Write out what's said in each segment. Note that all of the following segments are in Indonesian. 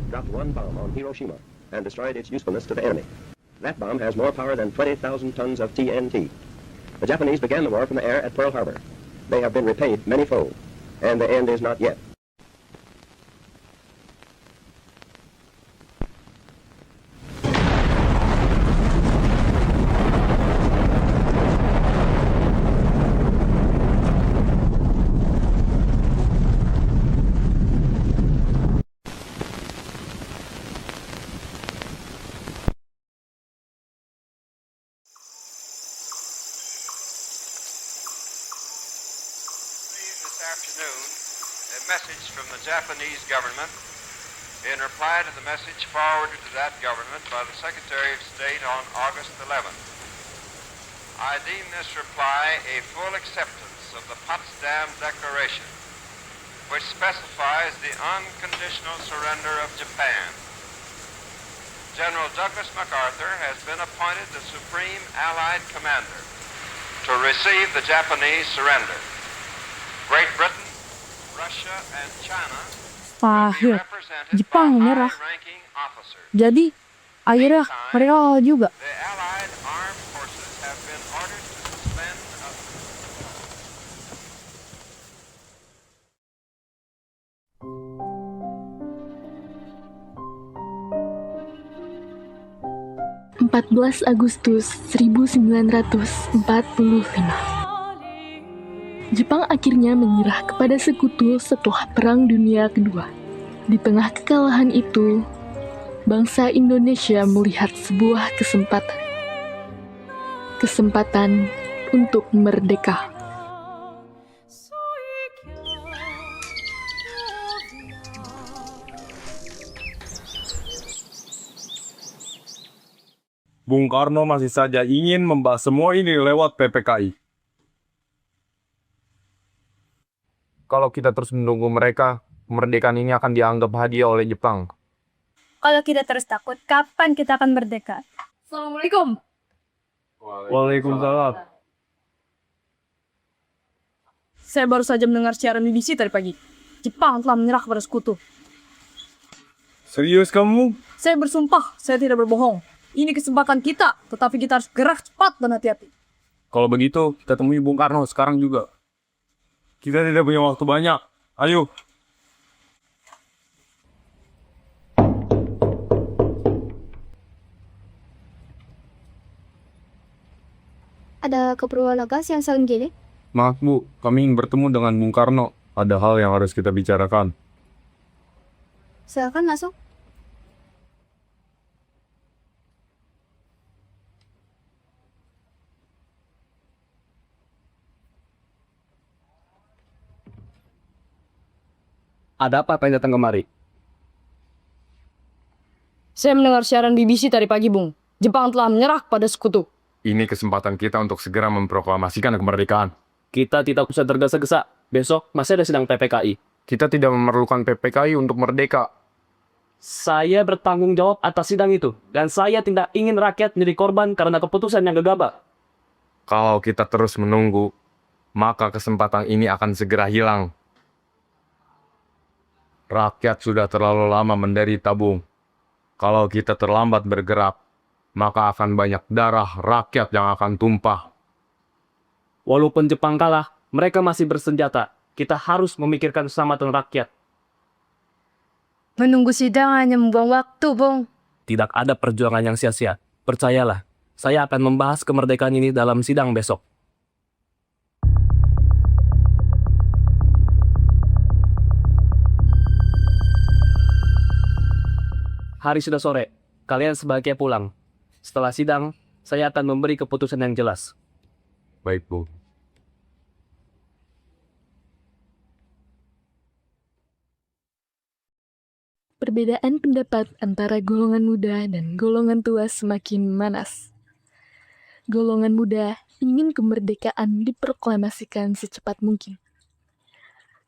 dropped one bomb on Hiroshima and destroyed its usefulness to the enemy. That bomb has more power than 20,000 tons of TNT. The Japanese began the war from the air at Pearl Harbor. They have been repaid many-fold, and the end is not yet. This afternoon, a message from the Japanese government in reply to the message forwarded to that government by the Secretary of State on August 11th. I deem this reply a full acceptance of the Potsdam Declaration, which specifies the unconditional surrender of Japan. General Douglas MacArthur has been appointed the Supreme Allied Commander to receive the Japanese surrender. Great Britain, Russia, and China will be Akhir, represented Jepang by menyerah. high-ranking officers. Jadi akhirnya mereka kalah juga. The Allied armed forces have been ordered to suspend. 14 Agustus 1945. Jepang akhirnya menyerah kepada sekutu setelah Perang Dunia Kedua. Di tengah kekalahan itu, bangsa Indonesia melihat sebuah kesempatan. Kesempatan untuk merdeka. Bung Karno masih saja ingin membahas semua ini lewat PPKI. Kalau kita terus menunggu mereka, kemerdekaan ini akan dianggap hadiah oleh Jepang. Kalau kita terus takut, kapan kita akan merdeka? Assalamualaikum. Waalaikumsalam. Saya baru saja mendengar siaran BBC tadi pagi. Jepang telah menyerah kepada sekutu. Serius kamu? Saya bersumpah, saya tidak berbohong. Ini kesempatan kita, tetapi kita harus gerak cepat dan hati-hati. Kalau begitu, kita temui Bung Karno sekarang juga. Kita tidak punya waktu banyak. Ayo. Ada keperluan apa yang saling gini? Maaf Bu, kami ingin bertemu dengan Bung Karno. Ada hal yang harus kita bicarakan. Silakan masuk. Ada apa yang datang kemari? Saya mendengar siaran BBC tadi pagi, Bung. Jepang telah menyerah kepada sekutu. Ini kesempatan kita untuk segera memproklamasikan kemerdekaan. Kita tidak usah tergesa-gesa. Besok masih ada sidang PPKI. Kita tidak memerlukan PPKI untuk merdeka. Saya bertanggung jawab atas sidang itu. Dan saya tidak ingin rakyat menjadi korban karena keputusan yang gegabah. Kalau kita terus menunggu, maka kesempatan ini akan segera hilang. Rakyat sudah terlalu lama menderita, Bung. Kalau kita terlambat bergerak, maka akan banyak darah rakyat yang akan tumpah. Walaupun Jepang kalah, mereka masih bersenjata. Kita harus memikirkan keselamatan rakyat. Menunggu sidang hanya membuang waktu, Bung. Tidak ada perjuangan yang sia-sia. Percayalah, saya akan membahas kemerdekaan ini dalam sidang besok. Hari sudah sore, kalian sebaiknya pulang. Setelah sidang, saya akan memberi keputusan yang jelas. Baik, Bu. Perbedaan pendapat antara golongan muda dan golongan tua semakin manas. Golongan muda ingin kemerdekaan diproklamasikan secepat mungkin.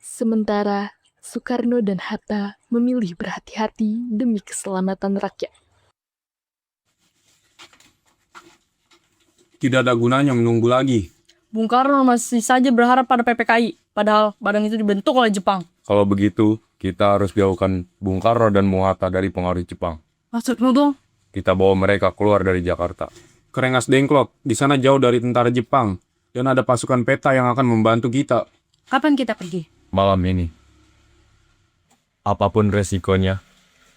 Sementara Soekarno dan Hatta memilih berhati-hati demi keselamatan rakyat. Tidak ada gunanya menunggu lagi. Bung Karno masih saja berharap pada PPKI, padahal badan itu dibentuk oleh Jepang. Kalau begitu, Kita harus jauhkan Bung Karno dan Bung Hatta dari pengaruh Jepang. Maksudmu dong? Kita bawa mereka keluar dari Jakarta. Ke Rengas Dengklok, di sana jauh dari tentara Jepang. Dan ada pasukan peta yang akan membantu kita. Kapan kita pergi? Malam ini. Apapun resikonya,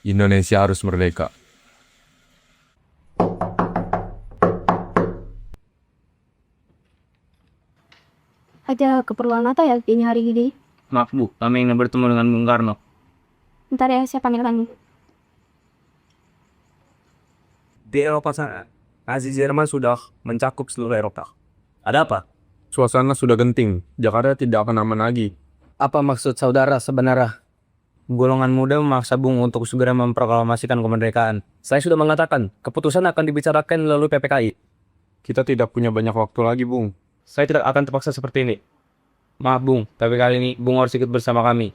Indonesia harus merdeka. Ada keperluan apa ya ini hari ini? Maaf Bu, kami ingin bertemu dengan Bung Karno. Bentar ya, saya panggil kamu. Di Eropa sana, Nazi Jerman sudah mencakup seluruh Eropa. Ada apa? Suasana sudah genting. Jakarta tidak akan aman lagi. Apa maksud saudara sebenarnya? Golongan muda memaksa Bung untuk segera memproklamasikan kemerdekaan. Saya sudah mengatakan, keputusan akan dibicarakan melalui PPKI. Kita tidak punya banyak waktu lagi, Bung. Saya tidak akan terpaksa seperti ini. Maaf Bung, tapi kali ini Bung harus ikut bersama kami.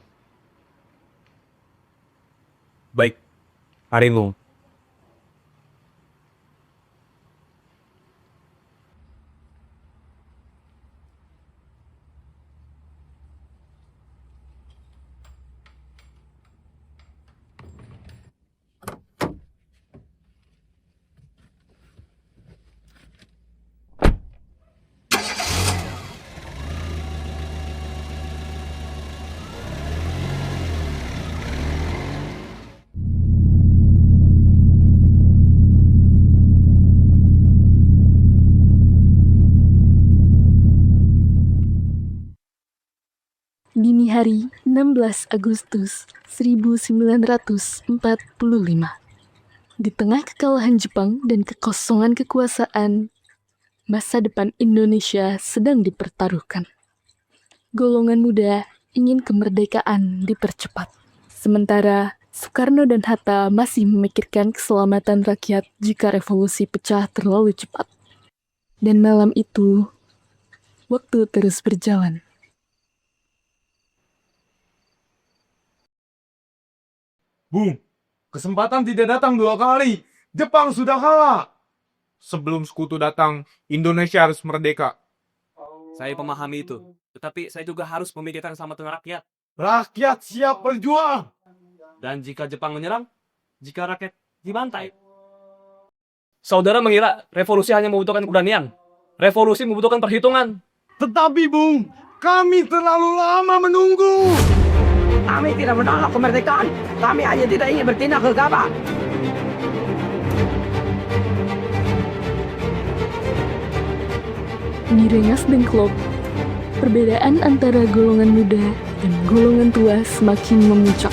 Baik, hari Bung. Dini hari 16 Agustus 1945. Di tengah kekalahan Jepang dan kekosongan kekuasaan, masa depan Indonesia sedang dipertaruhkan. Golongan muda ingin kemerdekaan dipercepat. Sementara Soekarno dan Hatta masih memikirkan keselamatan rakyat jika revolusi pecah terlalu cepat. Dan malam itu, waktu terus berjalan. Bung, kesempatan tidak datang 2 kali. Jepang sudah kalah. Sebelum sekutu datang, Indonesia harus merdeka. Saya memahami itu, tetapi saya juga harus memikirkan keselamatan rakyat. Rakyat siap berjuang. Dan jika Jepang menyerang, jika rakyat dibantai. Saudara mengira revolusi hanya membutuhkan keberanian. Revolusi membutuhkan perhitungan. Tetapi, Bung, kami terlalu lama menunggu. Kami tidak menolak kemerdekaan. Kami hanya tidak ingin bertindak gegabah. Di Rengas Dengklok, perbedaan antara golongan muda dan golongan tua semakin memuncak.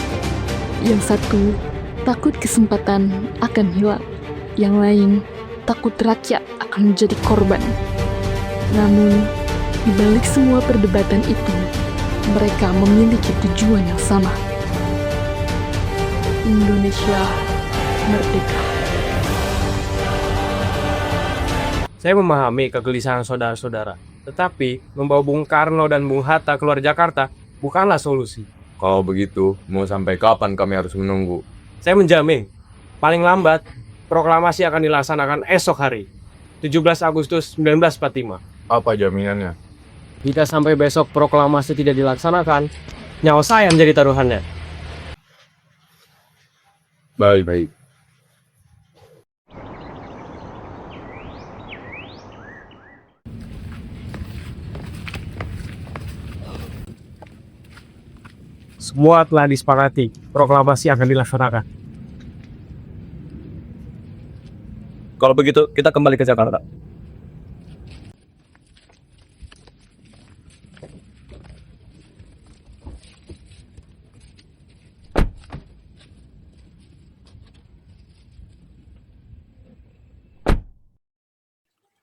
Yang satu takut kesempatan akan hilang, yang lain takut rakyat akan menjadi korban. Namun, di balik semua perdebatan itu, mereka memiliki tujuan yang sama. Indonesia merdeka. Saya memahami kegelisahan saudara-saudara, tetapi membawa Bung Karno dan Bung Hatta keluar Jakarta bukanlah solusi. Kalau begitu, mau sampai kapan kami harus menunggu? Saya menjamin, paling lambat, proklamasi akan dilaksanakan esok hari, 17 Agustus 1945. Apa jaminannya? Jika sampai besok proklamasi tidak dilaksanakan, nyawa saya menjadi taruhannya. Baik. Semua telah disepakati, proklamasi akan dilaksanakan. Kalau begitu, kita kembali ke Jakarta.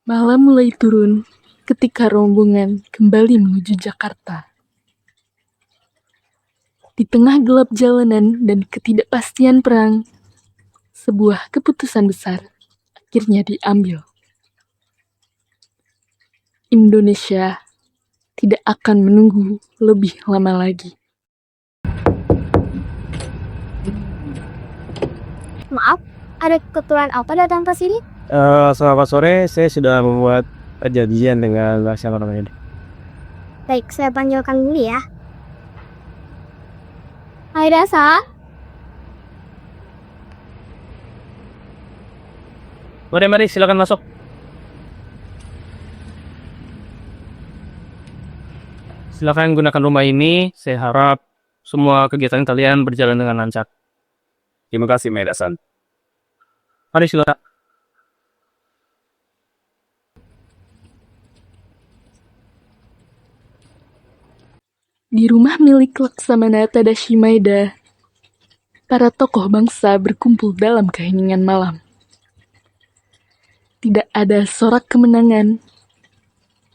Malam mulai turun ketika rombongan kembali menuju Jakarta. Di tengah gelap jalanan dan ketidakpastian perang, sebuah keputusan besar akhirnya diambil. Indonesia tidak akan menunggu lebih lama lagi. Maaf, ada kebetulan apa datang ke sini? Selamat sore, saya sudah membuat perjanjian dengan Laksamana ini. Baik, saya panggilkan dulu ya. Hai Dasa. Mari, silakan masuk. Silakan gunakan rumah ini. Saya harap semua kegiatan kalian berjalan dengan lancar. Terima kasih, Medasan. Mari silakan. Di rumah milik Laksamana Tadashi Maeda, para tokoh bangsa berkumpul dalam keheningan malam. Tidak ada sorak kemenangan,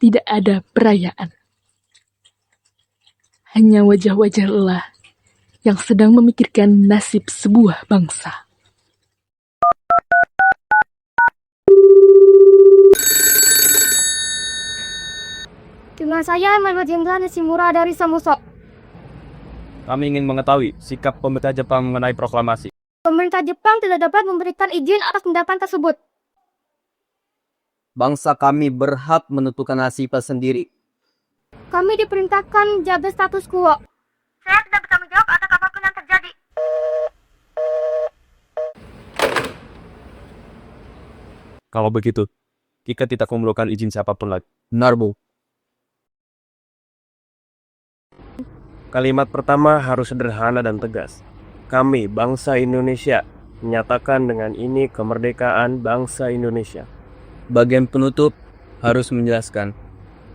tidak ada perayaan. Hanya wajah-wajah lelah yang sedang memikirkan nasib sebuah bangsa. Dengan saya Manuel Jenderal Nishimura dari Samuso. Kami ingin mengetahui sikap pemerintah Jepang mengenai proklamasi. Pemerintah Jepang tidak dapat memberikan izin atas tindakan tersebut. Bangsa kami berhak menentukan nasibnya sendiri. Kami diperintahkan jaga status quo. Saya tidak bisa menjawab atas apapun yang terjadi. Kalau begitu, kita tidak memerlukan izin siapapun lagi. Benar, Bu. Kalimat pertama harus sederhana dan tegas. Kami, bangsa Indonesia, menyatakan dengan ini kemerdekaan bangsa Indonesia. Bagian penutup harus menjelaskan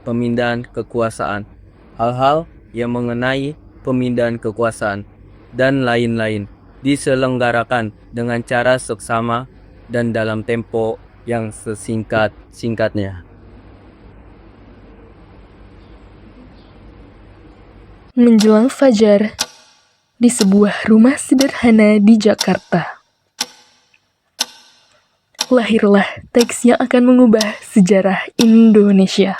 pemindahan kekuasaan, hal-hal yang mengenai pemindahan kekuasaan, dan lain-lain diselenggarakan dengan cara seksama dan dalam tempo yang sesingkat-singkatnya. Menjelang fajar, di sebuah rumah sederhana di Jakarta, lahirlah teks yang akan mengubah sejarah Indonesia.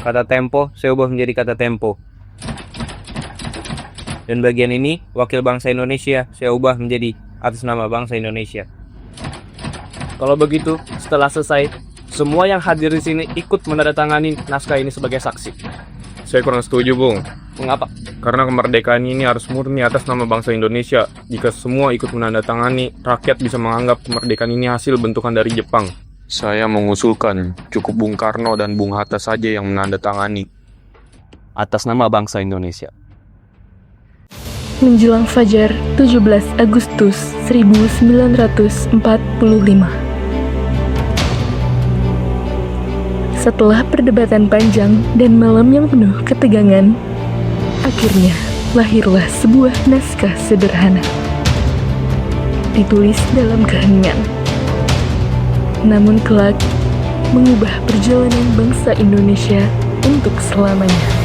Kata tempo saya ubah menjadi kata tempo. Dan bagian ini, wakil bangsa Indonesia saya ubah menjadi atas nama bangsa Indonesia. Kalau begitu, setelah selesai, semua yang hadir di sini ikut menandatangani naskah ini sebagai saksi. Saya kurang setuju, Bung. Mengapa? Karena kemerdekaan ini harus murni atas nama bangsa Indonesia. Jika semua ikut menandatangani, rakyat bisa menganggap kemerdekaan ini hasil bentukan dari Jepang. Saya mengusulkan cukup Bung Karno dan Bung Hatta saja yang menandatangani atas nama bangsa Indonesia. Menjelang fajar 17 Agustus 1945. Setelah perdebatan panjang dan malam yang penuh ketegangan, akhirnya lahirlah sebuah naskah sederhana. Ditulis dalam keheningan. Namun kelak mengubah perjalanan bangsa Indonesia untuk selamanya.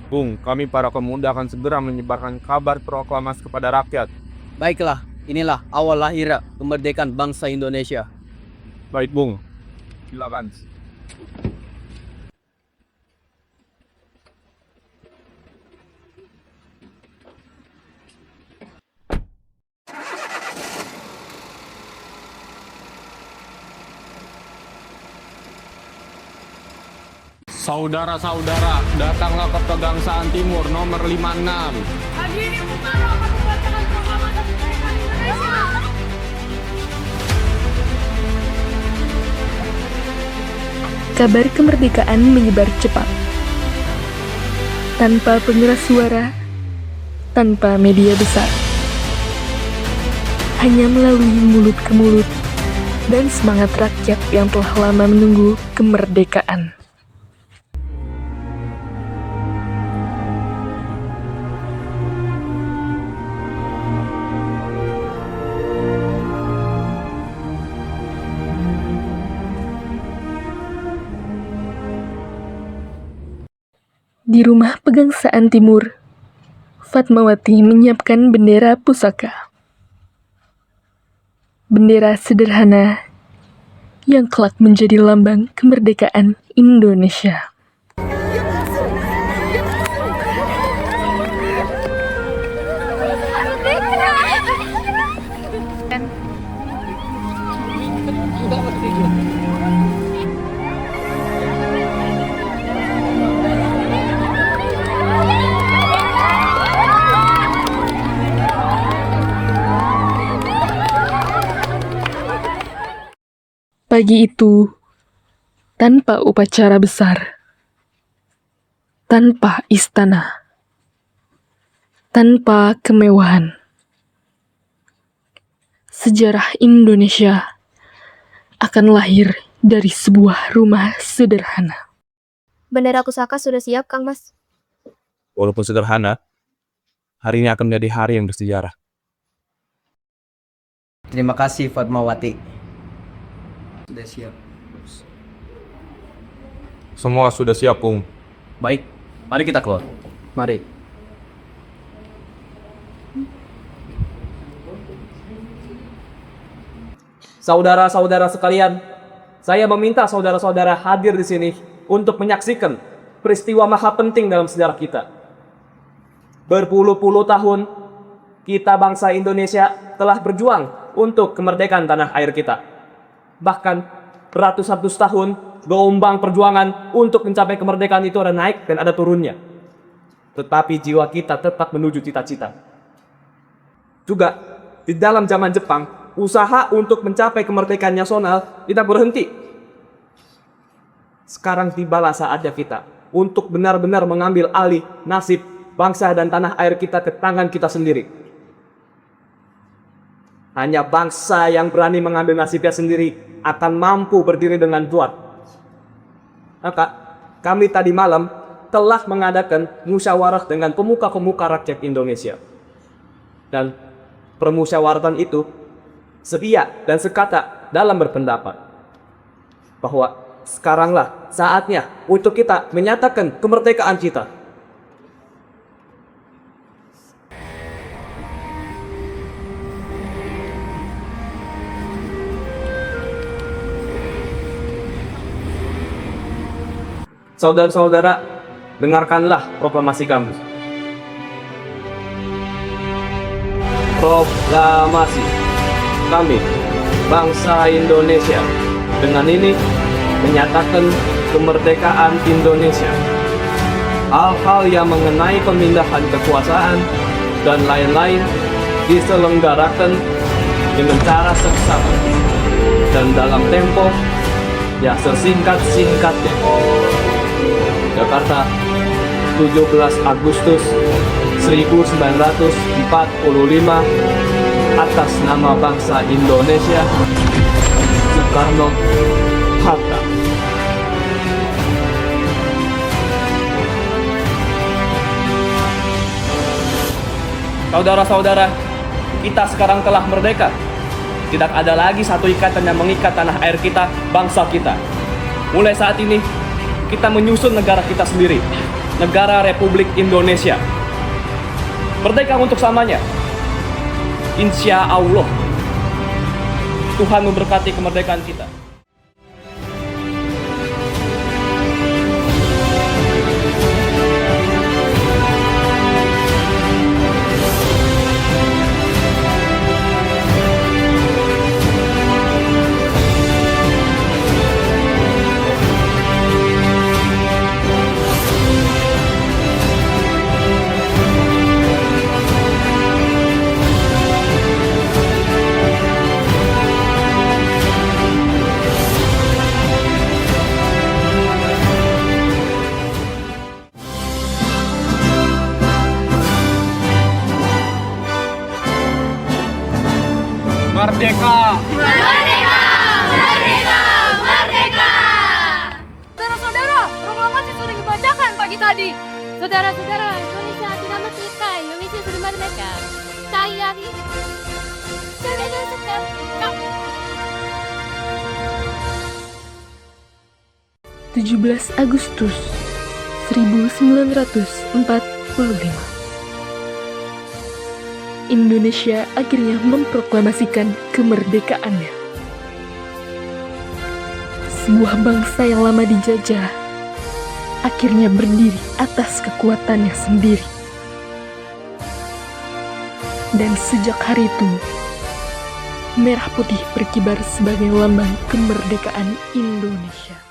Bung, kami para pemuda akan segera menyebarkan kabar proklamasi kepada rakyat. Baiklah, inilah awal lahirnya kemerdekaan bangsa Indonesia. Baik, Bung. Silakan. Saudara-saudara, datanglah ke Pegangsaan Timur nomor 56. Hadiri Bukaro membacakan proklamasi kemerdekaan Indonesia. Kabar kemerdekaan menyebar cepat. Tanpa pengeras suara, tanpa media besar. Hanya melalui mulut ke mulut dan semangat rakyat yang telah lama menunggu kemerdekaan. Di rumah Pegangsaan Timur, Fatmawati menyiapkan bendera pusaka. Bendera sederhana yang kelak menjadi lambang kemerdekaan Indonesia. Pagi itu, tanpa upacara besar, tanpa istana, tanpa kemewahan, sejarah Indonesia akan lahir dari sebuah rumah sederhana. Bendera pusaka sudah siap, Kang Mas. Walaupun sederhana, hari ini akan menjadi hari yang bersejarah. Terima kasih Fatmawati. Sudah siap. Semua sudah siap, Pung. Baik, mari kita keluar. Mari. Saudara-saudara sekalian, saya meminta saudara-saudara hadir di sini untuk menyaksikan peristiwa maha penting dalam sejarah kita. Berpuluh-puluh tahun, kita bangsa Indonesia telah berjuang untuk kemerdekaan tanah air kita. Bahkan beratus-ratus tahun, gelombang perjuangan untuk mencapai kemerdekaan itu ada naik dan ada turunnya. Tetapi jiwa kita tetap menuju cita-cita. Juga, di dalam zaman Jepang, usaha untuk mencapai kemerdekaan nasional tidak berhenti. Sekarang tibalah saatnya kita untuk benar-benar mengambil alih nasib bangsa dan tanah air kita ke tangan kita sendiri. Hanya bangsa yang berani mengambil nasibnya sendiri akan mampu berdiri dengan kuat. Maka, kami tadi malam telah mengadakan musyawarah dengan pemuka-pemuka rakyat Indonesia. Dan permusyawaratan itu setia dan sekata dalam berpendapat bahwa sekaranglah saatnya untuk kita menyatakan kemerdekaan kita. Saudara-saudara, dengarkanlah proklamasi kami. Proklamasi kami, bangsa Indonesia, dengan ini menyatakan kemerdekaan Indonesia. Hal-hal yang mengenai pemindahan kekuasaan dan lain-lain diselenggarakan dengan cara seksama dan dalam tempo yang sesingkat-singkatnya. Jakarta, 17 Agustus 1945, atas nama bangsa Indonesia, Soekarno-Hatta. Saudara-saudara, kita sekarang telah merdeka. Tidak ada lagi satu ikatan yang mengikat tanah air kita, bangsa kita. Mulai saat ini, kita menyusun negara kita sendiri, negara Republik Indonesia. Merdeka untuk selamanya. Insya Allah, Tuhan memberkati kemerdekaan kita. Merdeka! Merdeka! Merdeka! Merdeka! Saudara-saudara, proklamasi sudah dibacakan pagi tadi. Saudara-saudara, Indonesia tidak merdeka. Indonesia sudah merdeka. Saya sudah 17 Agustus 1945. Indonesia akhirnya memproklamasikan kemerdekaannya. Sebuah bangsa yang lama dijajah akhirnya berdiri atas kekuatannya sendiri. Dan sejak hari itu, merah putih berkibar sebagai lambang kemerdekaan Indonesia.